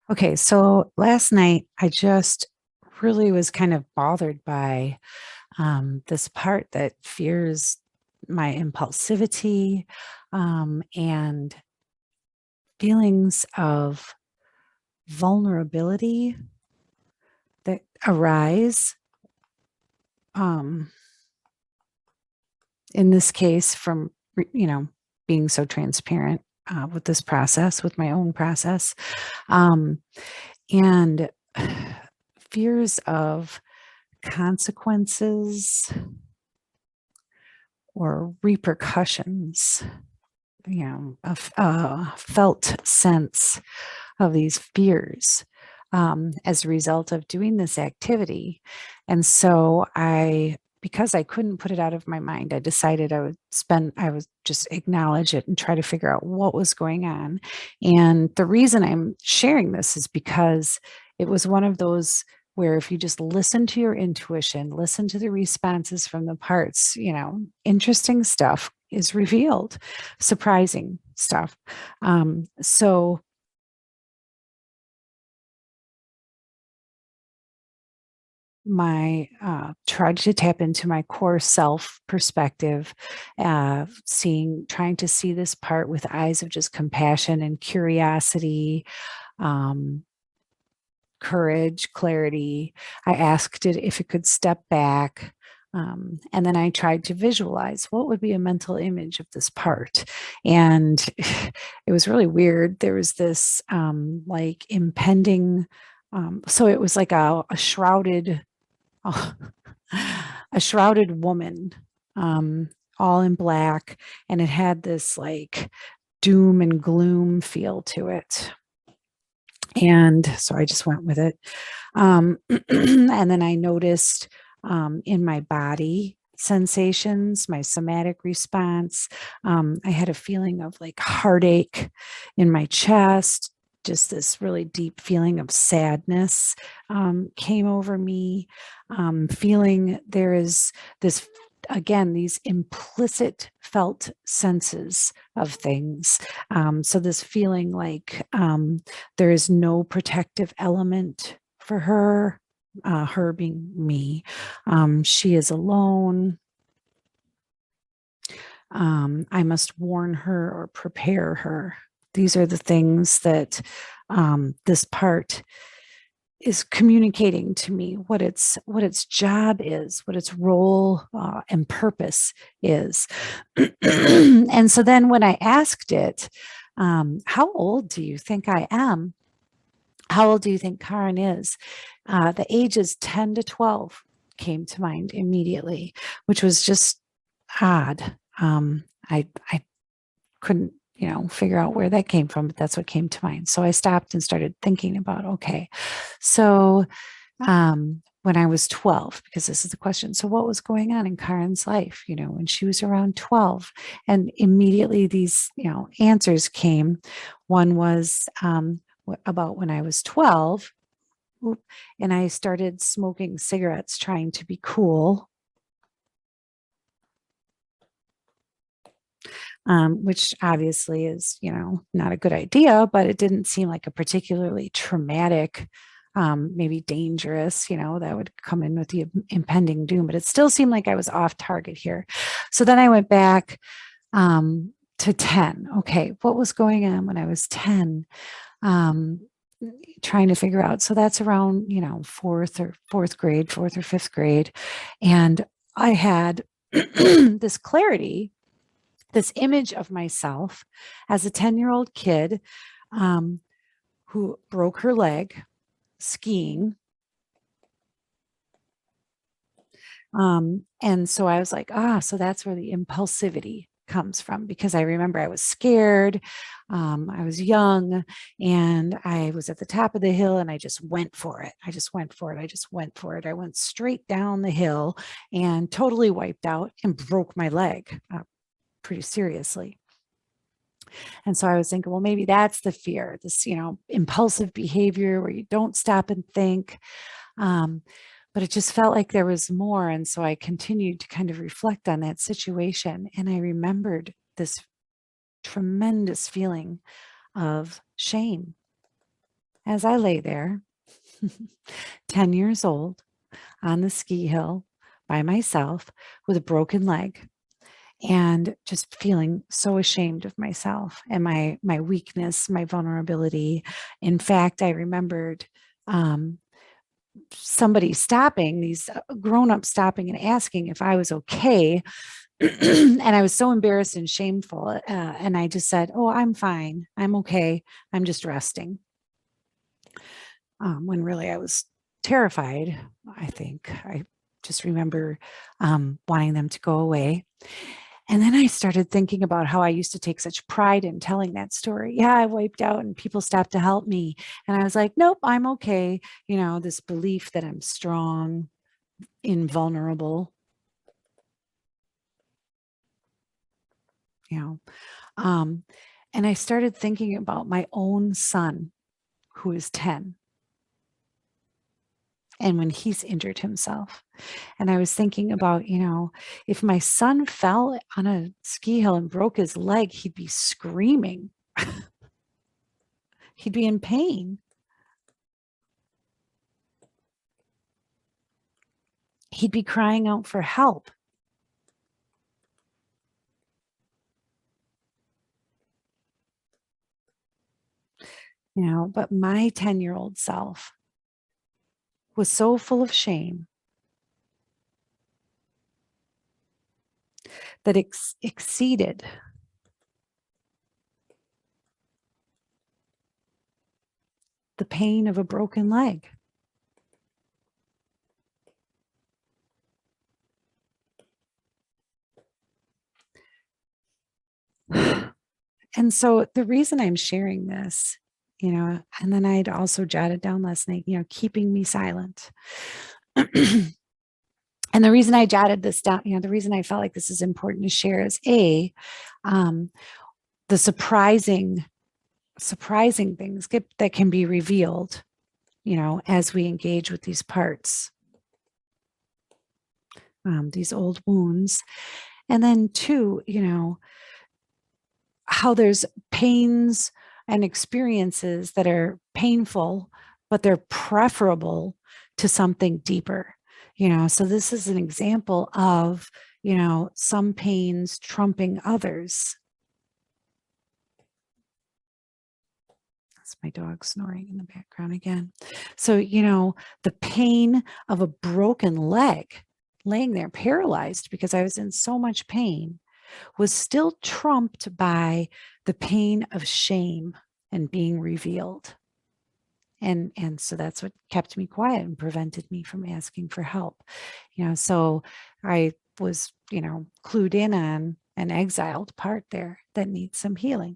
Okay, so last night I just really was kind of bothered by this part that fears my impulsivity and feelings of vulnerability that arise, um, in this case, from, being so transparent with this process, with my own process, um, and fears of consequences or repercussions, a felt sense of these fears as a result of doing this activity. And so because I couldn't put it out of my mind, I decided I would just acknowledge it and try to figure out what was going on. And the reason I'm sharing this is because it was one of those where if you just listen to your intuition, listen to the responses from the parts, interesting stuff is revealed, surprising stuff. So my tried to tap into my core self perspective, trying to see this part with eyes of just compassion and curiosity, um, courage, clarity. I asked it if it could step back. And then I tried to visualize what would be a mental image of this part. And it was really weird. There was this like impending, so it was like a shrouded, oh, a shrouded woman, um, all in black, and it had this like doom and gloom feel to it. And so I just went with it. And then I noticed in my body sensations, my somatic response. I had a feeling of like heartache in my chest. Just this really deep feeling of sadness came over me. Feeling there is this, again, these implicit felt senses of things. So this feeling like there is no protective element for her, her being me. She is alone. I must warn her or prepare her. These are the things that this part is communicating to me what its job is, what its role and purpose is. And so then when I asked it, how old do you think I am? How old do you think Karen is? The ages 10 to 12 came to mind immediately, which was just odd. I couldn't, figure out where that came from, but that's what came to mind. So I stopped and started thinking about, okay, so when I was 12, because this is the question. So what was going on in Karen's life, when she was around 12? And immediately these, answers came. One was about when I was 12, and I started smoking cigarettes, trying to be cool, which obviously is, not a good idea, but it didn't seem like a particularly traumatic, maybe dangerous, that would come in with the impending doom, but it still seemed like I was off target here. So then I went back to 10. Okay, what was going on when I was 10? Um, Trying to figure out. So that's around, fourth or fifth grade. And I had this clarity, this image of myself as a 10-year-old kid um, who broke her leg skiing. And so I was like, so that's where the impulsivity comes from, because I remember I was scared. I was young and I was at the top of the hill and I just went for it. I just went for it. I just went for it. I went straight down the hill and totally wiped out and broke my leg pretty seriously. And so I was thinking, well, maybe that's the fear, this, impulsive behavior where you don't stop and think. Um, but it just felt like there was more. And so I continued to kind of reflect on that situation. And I remembered this tremendous feeling of shame as I lay there, 10 years old, on the ski hill by myself with a broken leg and just feeling so ashamed of myself and my weakness, my vulnerability. In fact, I remembered um, somebody stopping, these grown-ups stopping and asking if I was okay. And I was so embarrassed and shameful. And I just said, "Oh, I'm fine. I'm okay. I'm just resting." When really I was terrified. I think I just remember wanting them to go away. And then I started thinking about how I used to take such pride in telling that story. Yeah, I wiped out and people stopped to help me. And I was like, nope, I'm okay. This belief that I'm strong, invulnerable, you know. Um, and I started thinking about my own son, who is 10, and when he's injured himself. And I was thinking about, if my son fell on a ski hill and broke his leg, he'd be screaming. He'd be in pain. He'd be crying out for help. But my 10-year-old self was so full of shame that exceeded the pain of a broken leg. And so the reason I'm sharing this, and then I'd also jotted down last night, keeping me silent. And the reason I jotted this down, the reason I felt like this is important to share is um, the surprising things that can be revealed, as we engage with these parts, these old wounds. And then two, how there's pains and experiences that are painful, but they're preferable to something deeper. So this is an example of, some pains trumping others. That's my dog snoring in the background again. So, the pain of a broken leg, laying there paralyzed because I was in so much pain, was still trumped by the pain of shame and being revealed. And so that's what kept me quiet and prevented me from asking for help. So I was, clued in on an exiled part there that needs some healing.